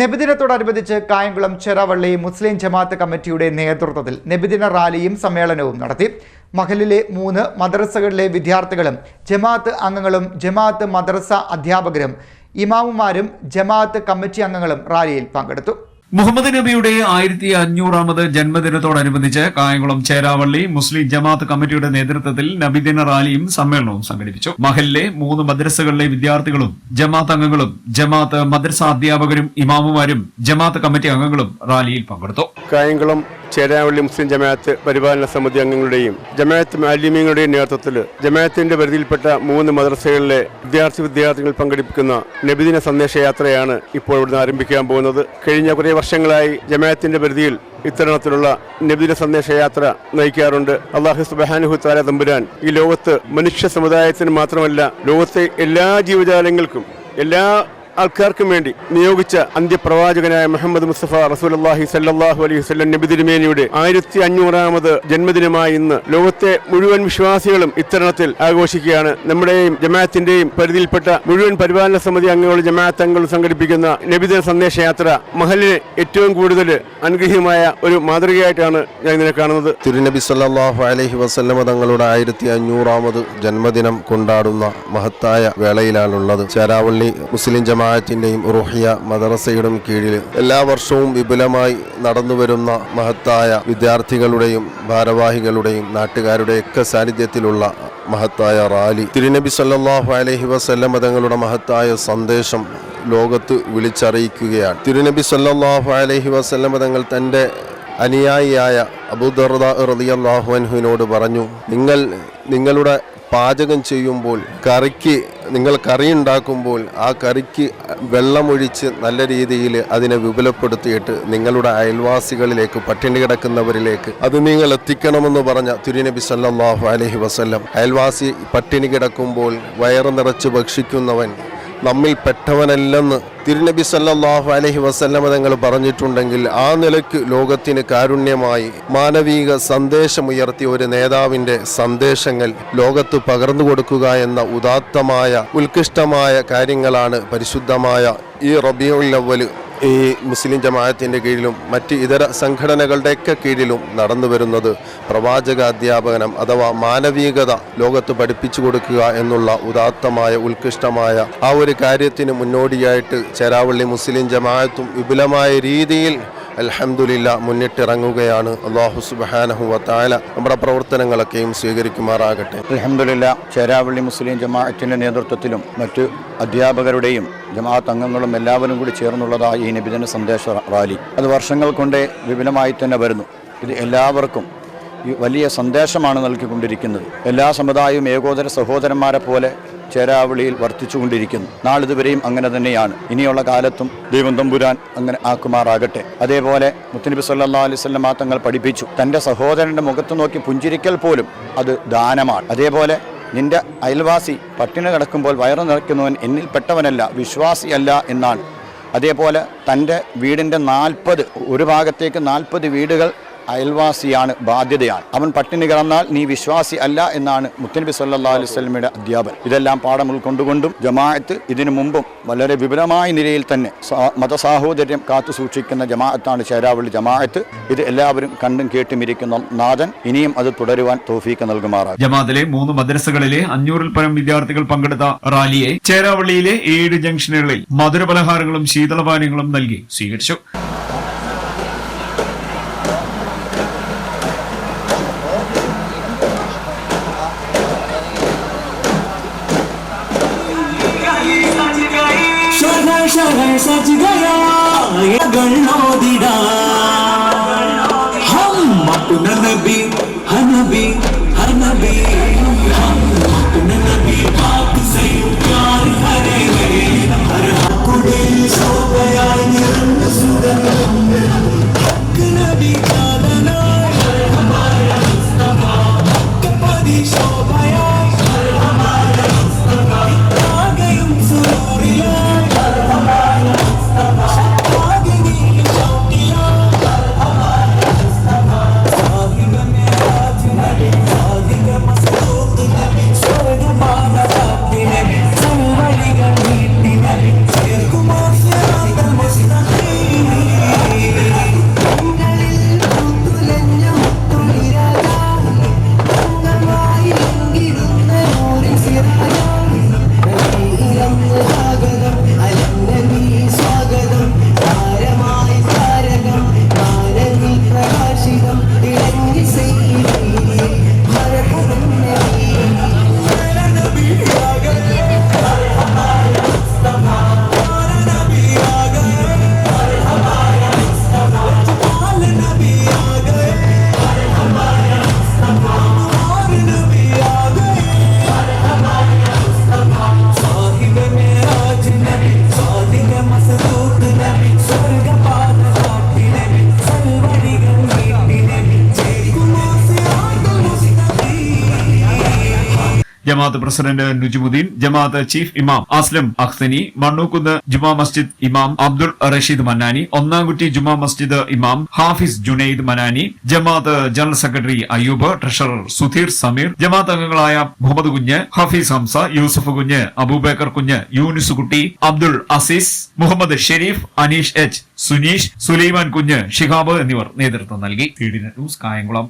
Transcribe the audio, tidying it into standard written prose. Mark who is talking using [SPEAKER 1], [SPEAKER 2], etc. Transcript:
[SPEAKER 1] നബിദിനത്തോടനുബന്ധിച്ച് കായംകുളം ചെറാവള്ളി മുസ്ലിം ജമാഅത്ത് കമ്മിറ്റിയുടെ നേതൃത്വത്തിൽ നബിദിന റാലിയും സമ്മേളനവും നടത്തി. മഹലിലെ 3 മദ്രസകളിലെ വിദ്യാർത്ഥികളും ജമാഅത്ത് അംഗങ്ങളും ജമാഅത്ത് മദ്രസ അധ്യാപകരും ഇമാമുമാരും ജമാഅത്ത് കമ്മിറ്റി അംഗങ്ങളും റാലിയിൽ പങ്കെടുത്തു.
[SPEAKER 2] മുഹമ്മദ് നബിയുടെ 1500ാമത് ജന്മദിനത്തോടനുബന്ധിച്ച് കായംകുളം ചേരാവള്ളി മുസ്ലിം ജമാഅത്ത് കമ്മിറ്റിയുടെ നേതൃത്വത്തിൽ നബിദിന റാലിയും സമ്മേളനവും സംഘടിപ്പിച്ചു. മഹലിലെ 3 മദ്രസകളിലെ വിദ്യാർത്ഥികളും ജമാഅത്ത് അംഗങ്ങളും ജമാഅത്ത് മദ്രസ അധ്യാപകരും ഇമാമുമാരും ജമാഅത്ത് കമ്മിറ്റി അംഗങ്ങളും റാലിയിൽ പങ്കെടുത്തു.
[SPEAKER 3] കായംകുളം ചേരാവള്ളി മുസ്ലിം ജമാഅത്ത് പരിപാലന സമിതി അംഗങ്ങളുടെയും ജമാഅത്ത് മാലിമീങ്ങളുടെയും നേതൃത്വത്തിൽ ജമാഅത്തിന്റെ പരിധിയിൽപ്പെട്ട 3 മദ്രസകളിലെ വിദ്യാർത്ഥികൾ പങ്കെടുപ്പിക്കുന്ന നബിദിന സന്ദേശയാത്രയാണ് ഇപ്പോൾ ഇവിടുന്ന് ആരംഭിക്കാൻ പോകുന്നത്. കഴിഞ്ഞ കുറേ വർഷങ്ങളായി ജമാഅത്തിന്റെ പരിധിയിൽ ഇത്തരത്തിലുള്ള നബിദിന സന്ദേശയാത്ര നയിക്കാറുണ്ട്. അല്ലാഹു സുബ്ഹാനഹു തആല തമ്പുരാൻ ഈ ലോകത്ത് മനുഷ്യ സമുദായത്തിന് മാത്രമല്ല ലോകത്തെ എല്ലാ ജീവജാലങ്ങൾക്കും എല്ലാ ആൾക്കാർക്കും വേണ്ടി നിയോഗിച്ച അന്ത്യപ്രവാചകനായ മുഹമ്മദ് മുസ്തഫ റസൂലുള്ളാഹി സ്വല്ലല്ലാഹു അലൈഹി വസല്ലം നബി തിരുമേനിയുടെ 1500ാമത് ജന്മദിനമായ ഇന്ന് ലോകത്തെ മുഴുവൻ വിശ്വാസികളും ഇത്തരണത്തിൽ ആഘോഷിക്കുകയാണ്. നമ്മുടെയും ജമാഅത്തിന്റെയും പരിധിയിൽപ്പെട്ട മുഴുവൻ പരിപാലന സമിതി അംഗങ്ങളും ജമാഅത്ത് അംഗങ്ങളും സംഘടിപ്പിക്കുന്ന നബിദിന സന്ദേശയാത്ര മഹലിന് ഏറ്റവും കൂടുതൽ അനുഗ്രഹീയമായ ഒരു മാതൃകയായിട്ടാണ് ഞാൻ ഇതിനെ കാണുന്നത്.
[SPEAKER 4] തിരുനബി സല്ലല്ലാഹു അലൈഹി വസല്ലം തങ്ങളുടെ 1500ാമത് ജന്മദിനം കൊണ്ടാടുന്ന മഹത്തായ വേളയിലാണുള്ളത്. ചേരാവള്ളി മുസ്ലിം ജമാഅത്തിന്റെയും റുഹിയ മദ്രസയുടെയും കീഴിൽ എല്ലാ വർഷവും വിപുലമായി നടന്നുവരുന്ന മഹത്തായ വിദ്യാർത്ഥികളുടെയും ഭാരവാഹികളുടെയും നാട്ടുകാരുടെയൊക്കെ സാന്നിധ്യത്തിലുള്ള മഹത്തായ റാലി തിരുനബി സല്ലല്ലാഹു അലൈഹി വസല്ലം തങ്ങളുടെ മഹത്തായ സന്ദേശം ലോകത്ത് വിളിച്ചറിയിക്കുകയാണ്. തിരുനബി സല്ലല്ലാഹു അലൈഹി വസല്ലം തങ്ങൾ തൻ്റെ അനുയായിയായ അബൂദർദ റളിയല്ലാഹു അൻഹുവിനോട് പറഞ്ഞു, നിങ്ങളുടെ പാചകം ചെയ്യുമ്പോൾ നിങ്ങൾ കറി ഉണ്ടാക്കുമ്പോൾ ആ കറിക്ക് വെള്ളമൊഴിച്ച് നല്ല രീതിയിൽ അതിനെ വിപുലപ്പെടുത്തിയിട്ട് നിങ്ങളുടെ അയൽവാസികളിലേക്ക് പട്ടിണി കിടക്കുന്നവരിലേക്ക് അത് നിങ്ങൾ എത്തിക്കണമെന്ന് പറഞ്ഞ തിരുനബി സല്ലല്ലാഹു അലൈഹി വസല്ലം അയൽവാസി പട്ടിണി കിടക്കുമ്പോൾ വയറ് നിറച്ച് ഭക്ഷിക്കുന്നവൻ നമ്മിൽ പെട്ടവനല്ലെന്ന് തിരുനബി സല്ലല്ലാഹു അലൈഹി വസല്ലം തങ്ങൾ പറഞ്ഞിട്ടുണ്ടെങ്കിൽ ആ നിലയ്ക്ക് ലോകത്തിന് കാരുണ്യമായി മാനവിക സന്ദേശമുയർത്തിയ ഒരു നേതാവിൻ്റെ സന്ദേശങ്ങൾ ലോകത്ത് പകർന്നു കൊടുക്കുക എന്ന ഉദാത്തമായ ഉത്കൃഷ്ടമായ കാര്യങ്ങളാണ് പരിശുദ്ധമായ ഈ റബീഉൽ അവ്വൽ ഈ മുസ്ലിം ജമാഅത്തിൻ്റെ കീഴിലും മറ്റ് ഇതര സംഘടനകളുടെയൊക്കെ കീഴിലും നടന്നു വരുന്നത്. പ്രവാചക അധ്യാപനം അഥവാ മാനവികത ലോകത്ത് പഠിപ്പിച്ചു കൊടുക്കുക എന്നുള്ള ഉദാത്തമായ ഉത്കൃഷ്ടമായ ആ ഒരു കാര്യത്തിന് മുന്നോടിയായിട്ട് ചേരാവള്ളി മുസ്ലിം ജമാഅത്തും വിപുലമായ രീതിയിൽ അൽഹംദുലില്ലാ മുന്നിട്ടിറങ്ങുകയാണ്. അല്ലാഹു സുബ്ഹാനഹു വ തആല നമ്മുടെ പ്രവർത്തനങ്ങളൊക്കെയും സ്വീകരിക്കുമാറാകട്ടെ.
[SPEAKER 5] അൽഹംദുലില്ലാ ചേരാവള്ളി മുസ്ലിം ജമാഅത്തിന്റെ നേതൃത്വത്തിലും മറ്റ് അധ്യാപകരുടെയും ജമാഅത്ത് അംഗങ്ങളും എല്ലാവരും കൂടി ചേർന്നുള്ളതായ ഈ നബിദിന സന്ദേശ റാലി അത് വർഷങ്ങൾ കൊണ്ട് വിപുലമായി തന്നെ വരുന്നു. ഇത് എല്ലാവർക്കും വലിയ സന്ദേശമാണ് നൽകിക്കൊണ്ടിരിക്കുന്നത്. എല്ലാ സമുദായവും ഏകോദര സഹോദരന്മാരെ പോലെ ചേരാവളിയിൽ വർത്തിച്ചുകൊണ്ടിരിക്കുന്നു. നാളിതുവരെയും അങ്ങനെ തന്നെയാണ്. ഇനിയുള്ള കാലത്തും ദൈവം തമ്പുരാൻ അങ്ങനെ ആക്കുമാറാകട്ടെ. അതേപോലെ മുത്തുനബി സല്ലല്ലാഹു അലൈഹി വസല്ലം തങ്ങൾ പഠിപ്പിച്ചു, തൻ്റെ സഹോദരൻ്റെ മുഖത്ത് നോക്കി പുഞ്ചിരിക്കൽ പോലും അത് ദാനമാണ്. അതേപോലെ നിന്റെ അയൽവാസി പട്ടിണി കിടക്കുമ്പോൾ വയറു നിറയ്ക്കുന്നവൻ എന്നിൽ പെട്ടവനല്ല, വിശ്വാസിയല്ല എന്നാണ്. അതേപോലെ തൻ്റെ വീടിൻ്റെ 40 ഒരു ഭാഗത്തേക്ക് 40 വീടുകൾ അയൽവാസിയാണ്, ബാധ്യതയാണ്. അവൻ പട്ടിണി കിടന്നാൽ നീ വിശ്വാസി അല്ല എന്നാണ് മുത്തുനബി സല്ലല്ലാഹു അലൈഹി വസല്ലമയുടെ അധ്യാപനം. ഇതെല്ലാം പാഠം ഉൾക്കൊണ്ടുകൊണ്ടും ജമാഅത്ത് ഇതിനു മുമ്പും വളരെ വിപുലമായ നിലയിൽ തന്നെ മതസാഹോദര്യം കാത്തു സൂക്ഷിക്കുന്ന ജമാഅത്താണ് ചേരാവള്ളി ജമാഅത്ത്. ഇത് എല്ലാവരും കണ്ടും കേട്ടും ഇരിക്കുന്ന നാഥൻ ഇനിയും അത് തുടരുവാൻ തൗഫീഖ് നൽകുമാറാകും.
[SPEAKER 2] ജമാഅത്തിലെ 3 മദ്രസകളിലെ 500ൽ പരം വിദ്യാർത്ഥികൾ പങ്കെടുത്ത റാലിയെ ചേരാവള്ളിയിലെ 7 ജംഗ്ഷനുകളിൽ മധുരപലഹാരങ്ങളും ശീതളപാനീയങ്ങളും നൽകി സ്വീകരിച്ചു.
[SPEAKER 6] शहर सज गया ये गणो दिड़ा हम अपना नबी हनबी हनबी हम अपना नबी पाक से प्यार करेंगे हर कुड़ी सो गया निरंग सुंदर हक नबी का दना हमारा मुस्तफा कपदी शोभाया हमारा मुस्तफा आ गयम सुरूरिया आगे नी शौकिया हमारा मुस्तफा साहिब में
[SPEAKER 2] ജമാഅത്ത് പ്രസിഡന്റ് നുജുമുദ്ദീൻ, ജമാഅത്ത് ചീഫ് ഇമാം അസ്ലം അഖ്സനി, മണ്ണൂക്കുന്ന് ജുമാ മസ്ജിദ് ഇമാം അബ്ദുൾ റഷീദ് മന്നാനി, ഒന്നാംകുറ്റി ജുമാ മസ്ജിദ് ഇമാം Hafiz Junaid Manani, Jamaat general secretary Ayyub, treasurer Sudheer Sameer, Jamaat അംഗങ്ങളായ മുഹമ്മദ് കുഞ്ഞ്, ഹഫീസ് ഹംസ, യൂസഫ് കുഞ്ഞ്, അബൂബക്കർ കുഞ്ഞ്, യൂനിസ് കുട്ടി, അബ്ദുൾ അസീസ്, മുഹമ്മദ് ഷെരീഫ്, അനീഷ് എച്ച്, സുനീഷ്, സുലൈമാൻ കുഞ്ഞ്, ഷിഹാബ് എന്നിവർ നേതൃത്വം നൽകി. ന്യൂസ് കായംകുളം.